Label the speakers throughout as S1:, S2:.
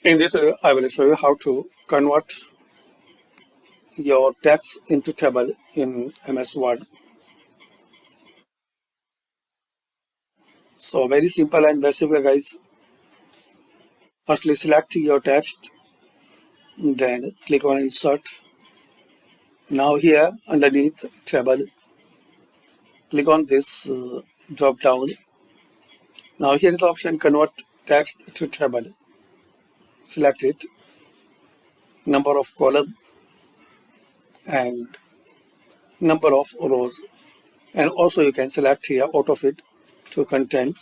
S1: In this video, I will show you how to convert your text into table in MS Word. So very simple and basic way, guys. Firstly, select your text, then click on Insert. Now here underneath table, click on this drop down. Now here is the option Convert Text to Table. Select it, number of column and number of rows, and also you can select here AutoFit to content.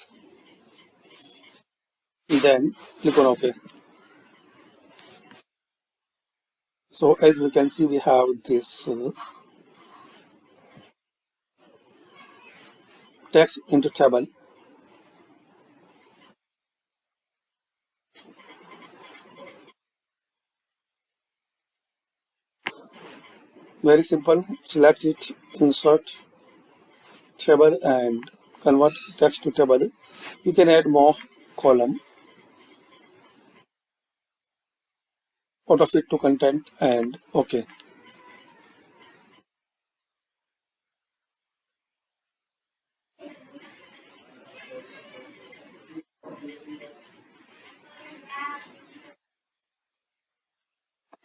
S1: Then click on OK. So as we can see, we have this text into table. Very simple. Select it, insert table, and convert text to table. You can add more column, auto fit to content, and OK.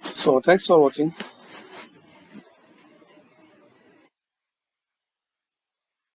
S1: So thanks for watching.